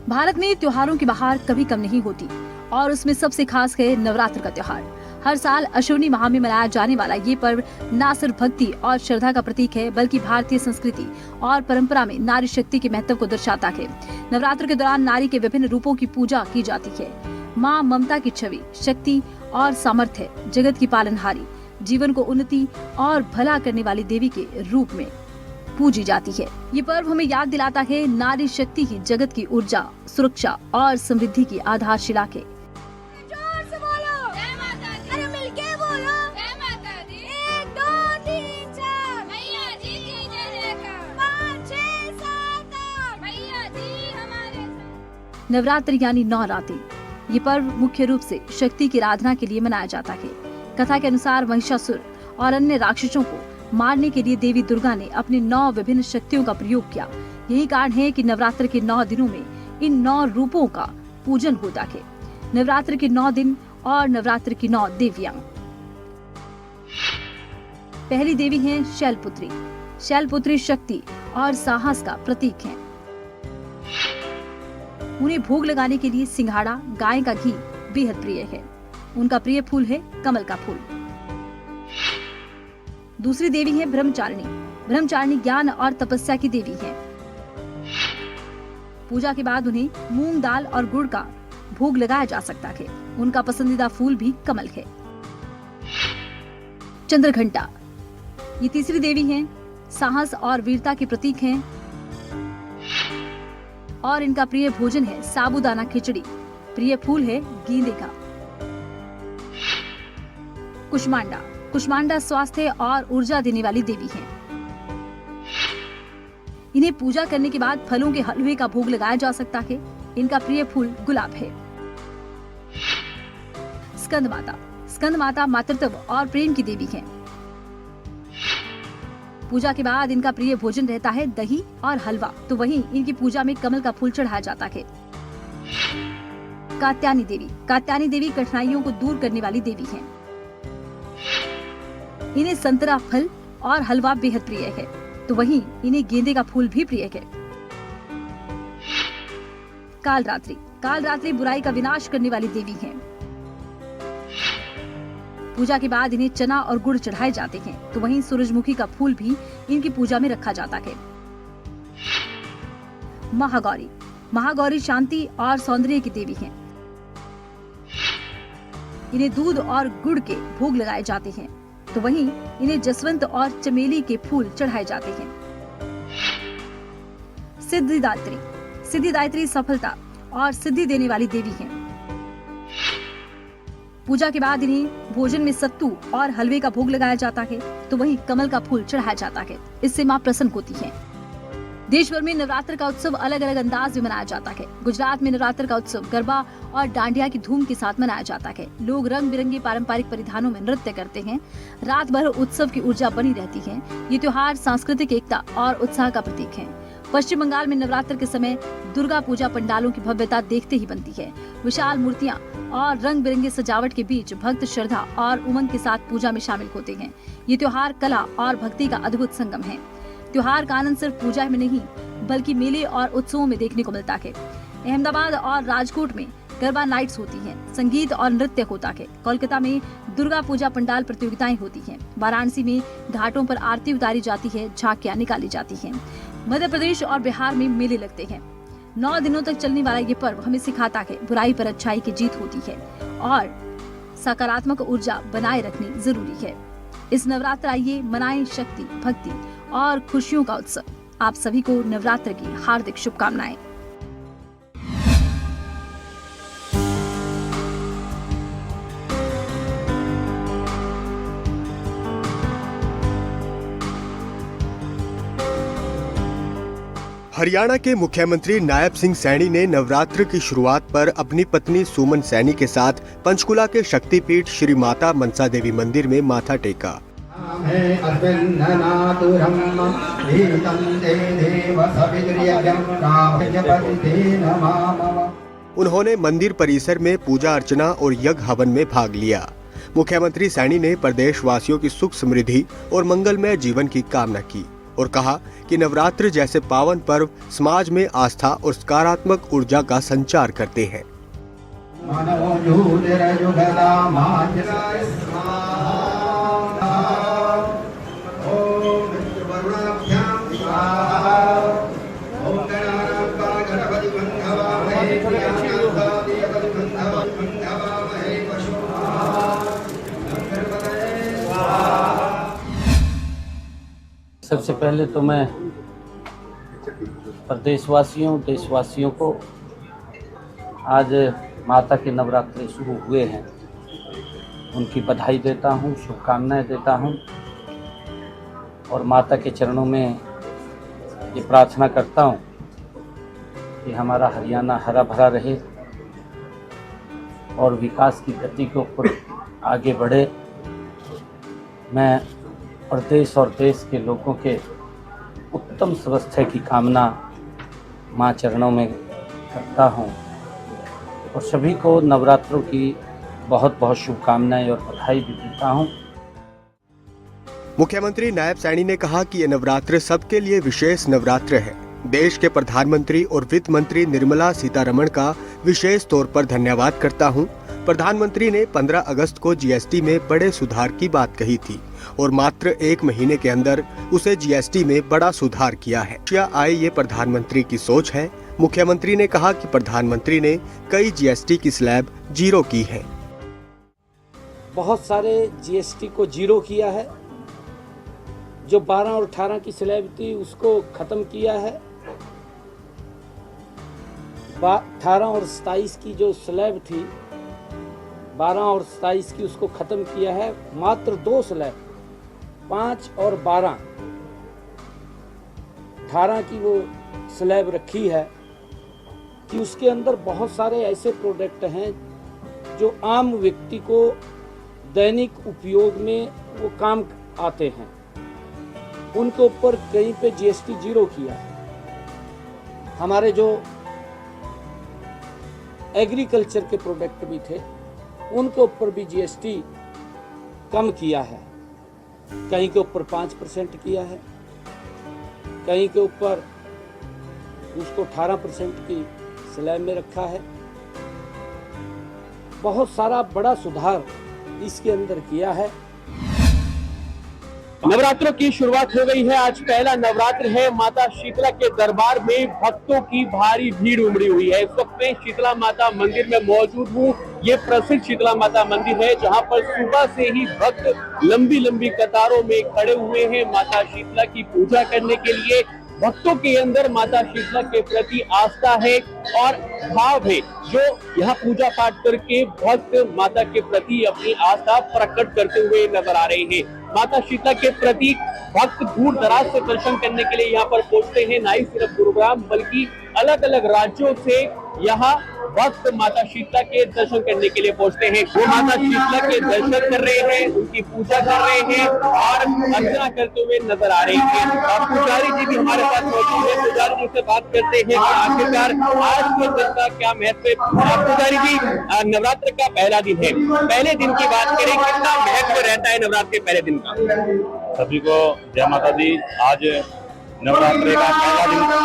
भारत में त्योहारों की बहार कभी कम नहीं होती और उसमें सबसे खास है नवरात्र का त्योहार। हर साल अश्विनी माह में मनाया जाने वाला ये पर्व न सिर्फ भक्ति और श्रद्धा का प्रतीक है, बल्कि भारतीय संस्कृति और परंपरा में नारी शक्ति के महत्व को दर्शाता है। नवरात्र के दौरान नारी के विभिन्न रूपों की पूजा की जाती है। माँ ममता की छवि, शक्ति और सामर्थ्य, जगत की पालनहारी, जीवन को उन्नति और भला करने वाली देवी के रूप में पूजी जाती है। ये पर्व हमें याद दिलाता है नारी शक्ति ही जगत की ऊर्जा, सुरक्षा और समृद्धि की आधारशिला के। जोर से बोलो, जय माता दी। अरे मिलके बोलो, जय माता दी। 1 2 3 4 मैया जी की जय जयकार। 5 6 7 8 मैया जी हमारे साथ। नवरात्र यानी 9 रातें। ये पर्व मुख्य रूप से शक्ति की आराधना के लिए मनाया जाता है। कथा के अनुसार महिषासुर और अन्य राक्षसों को मारने के लिए देवी दुर्गा ने अपने 9 विभिन्न शक्तियों का प्रयोग किया। यही कारण है कि नवरात्र के 9 दिनों में इन 9 रूपों का पूजन होता है। नवरात्र के 9 दिन और नवरात्र की 9 देवियां। पहली देवी हैं शैलपुत्री। शैलपुत्री शक्ति और साहस का प्रतीक हैं। उन्हें भोग लगाने के लिए सिंघाड़ा, गाय का घी बेहद प्रिय है। उनका प्रिय फूल है कमल का फूल। दूसरी देवी है ब्रह्मचारिणी। ब्रह्मचारिणी ज्ञान और तपस्या की देवी है। पूजा के बाद उन्हें मूंग दाल और गुड़ का भोग लगाया जा सकता है। उनका पसंदीदा फूल भी कमल है। चंद्रघंटा, ये तीसरी देवी हैं। साहस और वीरता के प्रतीक हैं और इनका प्रिय भोजन है साबूदाना खिचड़ी। प्रिय फूल है गेंदे का। कुष्मांडा, कुष्मांडा स्वास्थ्य और ऊर्जा देने वाली देवी हैं। इन्हें पूजा करने के बाद फलों के हलवे का भोग लगाया जा सकता है। इनका प्रिय फूल गुलाब है। स्कंद माता, स्कंद माता मातृत्व और प्रेम की देवी हैं। पूजा के बाद इनका प्रिय भोजन रहता है दही और हलवा, तो वहीं इनकी पूजा में कमल का फूल चढ़ाया जाता है। कात्यायनी देवी, कात्यायनी देवी कठिनाइयों को दूर करने वाली देवी हैं। इन्हें संतरा फल और हलवा बेहद प्रिय है, तो वहीं इन्हें गेंदे का फूल भी प्रिय है। कालरात्रि, कालरात्रि बुराई का विनाश करने वाली देवी हैं। पूजा के बाद इन्हें चना और गुड़ चढ़ाए जाते हैं, तो वहीं सूरजमुखी का फूल भी इनकी पूजा में रखा जाता है। महागौरी, महागौरी शांति और सौंदर्य की देवी हैं। इन्हें दूध और गुड़ के भोग लगाए जाते हैं, तो वहीं इन्हें जसवंत और चमेली के फूल चढ़ाए जाते हैं। सिद्धिदात्री, सिद्धिदात्री सफलता और सिद्धि देने वाली देवी हैं। पूजा के बाद इन्हें भोजन में सत्तू और हलवे का भोग लगाया जाता है, तो वहीं कमल का फूल चढ़ाया जाता है। इससे मां प्रसन्न होती हैं। देश भर में नवरात्र का उत्सव अलग अलग अंदाज में मनाया जाता है। गुजरात में नवरात्र का उत्सव गरबा और डांडिया की धूम के साथ मनाया जाता है। लोग रंग बिरंगे पारंपरिक परिधानों में नृत्य करते हैं। रात भर उत्सव की ऊर्जा बनी रहती है। ये त्योहार सांस्कृतिक एकता और उत्साह का प्रतीक है। पश्चिम बंगाल में नवरात्र के समय दुर्गा पूजा पंडालों की भव्यता देखते ही बनती है। विशाल मूर्तियां और रंग बिरंगे सजावट के बीच भक्त श्रद्धा और उमंग के साथ पूजा में शामिल होते हैं। ये त्योहार कला और भक्ति का अद्भुत संगम है। त्योहार का आनंद सिर्फ पूजा में नहीं, बल्कि मेले और उत्सवों में देखने को मिलता है। अहमदाबाद और राजकोट में गरबा नाइट्स होती हैं, संगीत और नृत्य होता है। कोलकाता में दुर्गा पूजा पंडाल प्रतियोगिताएं होती हैं। वाराणसी में घाटों पर आरती उतारी जाती है, झांकियां निकाली जाती हैं। मध्य प्रदेश और बिहार में मेले लगते हैं। 9 दिनों तक चलने वाला ये पर्व हमें सिखाता है बुराई पर अच्छाई की जीत होती है और सकारात्मक ऊर्जा बनाए रखनी जरूरी है। इस नवरात्र आइए मनाएं शक्ति, भक्ति और खुशियों का उत्सव। आप सभी को नवरात्र की हार्दिक शुभकामनाएं। हरियाणा के मुख्यमंत्री नायब सिंह सैनी ने नवरात्र की शुरुआत पर अपनी पत्नी सुमन सैनी के साथ पंचकुला के शक्तिपीठ श्री माता मनसा देवी मंदिर में माथा टेका। उन्होंने मंदिर परिसर में पूजा अर्चना और यज्ञ हवन में भाग लिया। मुख्यमंत्री सैनी ने प्रदेश वासियों की सुख समृद्धि और मंगलमय जीवन की कामना की और कहा कि नवरात्र जैसे पावन पर्व समाज में आस्था और सकारात्मक ऊर्जा का संचार करते हैं। सबसे पहले तो मैं प्रदेशवासियों देशवासियों को आज माता के नवरात्रि शुरू हुए हैं, उनकी बधाई देता हूँ, शुभकामनाएं देता हूँ और माता के चरणों में ये प्रार्थना करता हूँ कि हमारा हरियाणा हरा भरा रहे और विकास की गति के ऊपर आगे बढ़े। मैं प्रदेश और देश के लोगों के उत्तम स्वास्थ्य की कामना मां चरणों में करता हूं और सभी को नवरात्रों की बहुत बहुत शुभकामनाएं और बधाई भी देता हूं। मुख्यमंत्री नायब सैनी ने कहा कि ये नवरात्र सबके लिए विशेष नवरात्र है। देश के प्रधानमंत्री और वित्त मंत्री निर्मला सीतारमण का विशेष तौर पर धन्यवाद करता हूं। प्रधानमंत्री ने 15 अगस्त को जीएसटी में बड़े सुधार की बात कही थी और मात्र 1 महीने के अंदर उसे जीएसटी में बड़ा सुधार किया है। आए ये प्रधानमंत्री की सोच है। मुख्यमंत्री ने कहा कि प्रधानमंत्री ने कई जीएसटी की स्लैब जीरो की है। बहुत सारे जीएसटी को जीरो किया है, जो 12 और 18 की स्लैब थी उसको खत्म किया है। 18 और 27 की जो स्लैब थी 12 और 27 की उसको खत्म किया है। मात्र 2 स्लैब 5 और 12 18 की वो स्लैब रखी है कि उसके अंदर बहुत सारे ऐसे प्रोडक्ट हैं जो आम व्यक्ति को दैनिक उपयोग में वो काम आते हैं, उनके ऊपर कहीं पे जीएसटी जीरो किया है। हमारे जो एग्रीकल्चर के प्रोडक्ट भी थे उनके ऊपर भी जीएसटी कम किया है। कहीं के ऊपर 5% किया है, कहीं के ऊपर उसको 18% की स्लैब में रखा है। बहुत सारा बड़ा सुधार इसके अंदर किया है। नवरात्रों की शुरुआत हो गई है। आज पहला नवरात्र है। माता शीतला के दरबार में भक्तों की भारी भीड़ उमड़ी हुई है। इस वक्त मैं शीतला माता मंदिर में मौजूद हूँ। ये प्रसिद्ध शीतला माता मंदिर है जहाँ पर सुबह से ही भक्त लंबी लंबी कतारों में खड़े हुए हैं माता शीतला की पूजा करने के लिए। भक्तों के अंदर माता शीतला के प्रति आस्था है और भाव है, जो यहाँ पूजा पाठ करके भक्त माता के प्रति अपनी आस्था प्रकट करते हुए नजर आ रहे हैं। माता शीतला के प्रति भक्त दूर दराज से दर्शन करने के लिए यहाँ पर पहुंचते हैं। ना ही सिर्फ गुरुग्राम बल्कि अलग अलग राज्यों से यहाँ भक्त माता शीतला के दर्शन करने के लिए पहुंचते हैं। वो माता शीतला के दर्शन कर रहे हैं, उनकी पूजा कर रहे हैं और अर्चना करते हुए नजर आ रहे हैं। पुजारी जी भी हमारे पास मौजूद है। पुजारी जी से बात करते हैं कि आखिरकार आज के दिन का क्या महत्व है। पुजारी जी, नवरात्र का पहला दिन है, पहले दिन की बात करें, कितना महत्व रहता है नवरात्र के पहले दिन का? सभी को जय माता दी। आज नवरात्रि का पहला दिन है।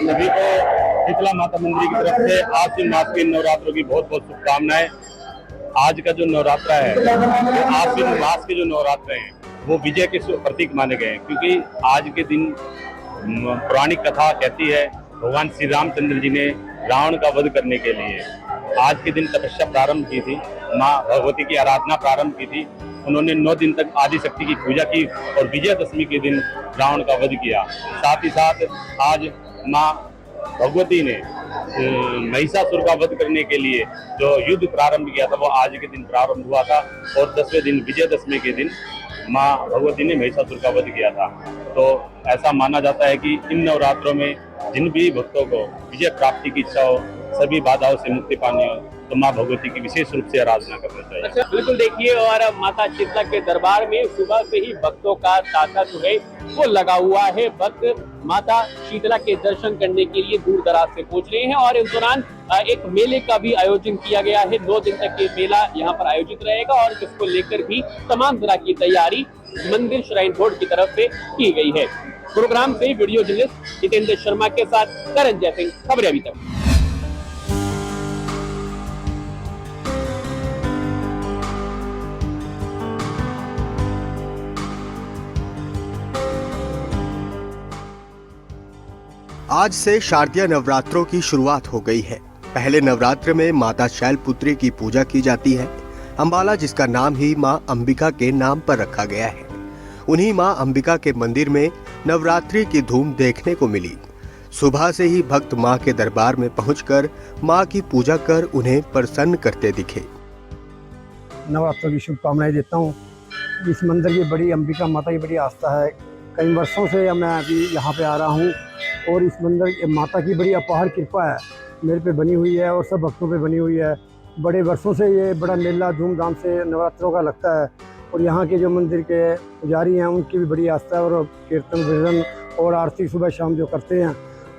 सभी को शीतला माता मंदिर की तरफ से आश्विन मास के नवरात्रों की बहुत बहुत शुभकामनाएं। आज का जो नवरात्र है वो आश्विन मास के जो नवरात्र हैं वो विजय के प्रतीक माने गए हैं, क्योंकि आज के दिन पौराणिक कथा कहती है भगवान श्री रामचंद्र जी ने रावण का वध करने के लिए आज के दिन तपस्या प्रारंभ की थी, माँ भगवती की आराधना प्रारंभ की थी। उन्होंने 9 दिन तक आदि शक्ति की पूजा की और विजयदशमी के दिन रावण का वध किया। साथ ही साथ आज माँ भगवती ने महिषासुर का वध करने के लिए जो युद्ध प्रारंभ किया था वो आज के दिन प्रारंभ हुआ था और 10वें दिन विजयदशमी के दिन माँ भगवती ने महिषासुर का वध किया था। तो ऐसा माना जाता है कि इन नवरात्रों में जिन भी भक्तों को विजय प्राप्ति की इच्छा हो, सभी बाधाओं से मुक्ति पानी हो, तो माँ भगवती की विशेष रूप से आराधना करना चाहिए। अच्छा, बिल्कुल देखिए, और माता शीतला के दरबार में सुबह से ही भक्तों का तांता जो है वो लगा हुआ है। भक्त माता शीतला के दर्शन करने के लिए दूर दराज से पहुंच रहे हैं और इस दौरान एक मेले का भी आयोजन किया गया है। 2 दिन तक ये मेला यहाँ पर आयोजित रहेगा और जिसको लेकर भी तमाम तरह की तैयारी मंदिर श्राइन बोर्ड की तरफ से की गई है। प्रोग्राम से वीडियो जर्नलिस्ट जितेंद्र शर्मा के साथ करण जय सिंह, खबरें अभी तक। आज से शारदीय नवरात्रों की शुरुआत हो गई है। पहले नवरात्र में माता शैलपुत्री की पूजा की जाती है। अंबाला, जिसका नाम ही मां अंबिका के नाम पर रखा गया है, उन्हीं मां अंबिका के मंदिर में नवरात्रि की धूम देखने को मिली। सुबह से ही भक्त मां के दरबार में पहुंचकर मां की पूजा कर उन्हें प्रसन्न करते दिखे। नवरात्रों की शुभकामनाएं देता हूँ। इस मंदिर की बड़ी अंबिका माता की बड़ी आस्था है। कई वर्षों से मैं अभी यहाँ पे आ रहा हूँ और इस मंदिर माता की बड़ी अपार कृपा है मेरे पे बनी हुई है और सब भक्तों पे बनी हुई है। बड़े वर्षों से ये बड़ा मेला धूमधाम से नवरात्रों का लगता है और यहाँ के जो मंदिर के पुजारी हैं उनकी भी बड़ी आस्था है और कीर्तन भजन और आरती सुबह शाम जो करते हैं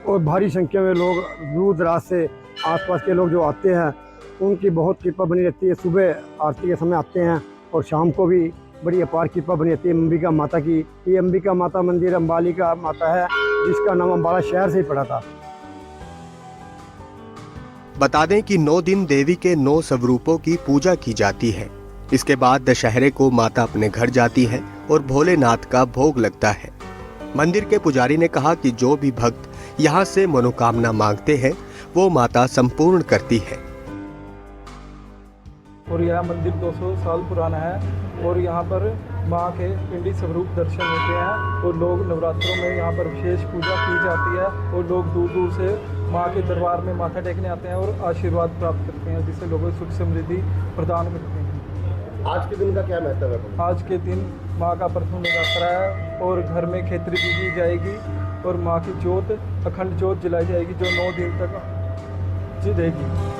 और भारी संख्या में लोग दूर दराज से आसपास के लोग जो आते हैं उनकी बहुत कृपा बनी रहती है। सुबह आरती के समय आते हैं और शाम को भी बड़ी अपार कृपा बनी रहती है अंबिका माता की। ये अंबिका माता मंदिर अंबाली का माता है जिसका नाम अंबाला शहर से ही पड़ा था। बता दें कि 9 दिन देवी के 9 स्वरूपों की पूजा की जाती है। इसके बाद दशहरे को माता अपने घर जाती है और भोलेनाथ का भोग लगता है। मंदिर के पुजारी ने कहा कि जो भी भक्त यहाँ से मनोकामना मांगते हैं वो माता संपूर्ण करती है। और यह मंदिर 200 साल पुराना है और यहाँ पर माँ के पिंडी स्वरूप दर्शन होते हैं और लोग नवरात्रों में यहाँ पर विशेष पूजा की जाती है और लोग दूर दूर से माँ के दरबार में माथा टेकने आते हैं और आशीर्वाद प्राप्त करते हैं, जिससे लोगों को सुख समृद्धि प्रदान मिलते हैं। आज के दिन का क्या महत्व है? आज के दिन माँ का प्रथम नवरात्रा है और घर में खेतरी पूजी जाएगी और माँ की जोत अखंड जोत जलाई जाएगी जो 9 दिन तक रहेगी।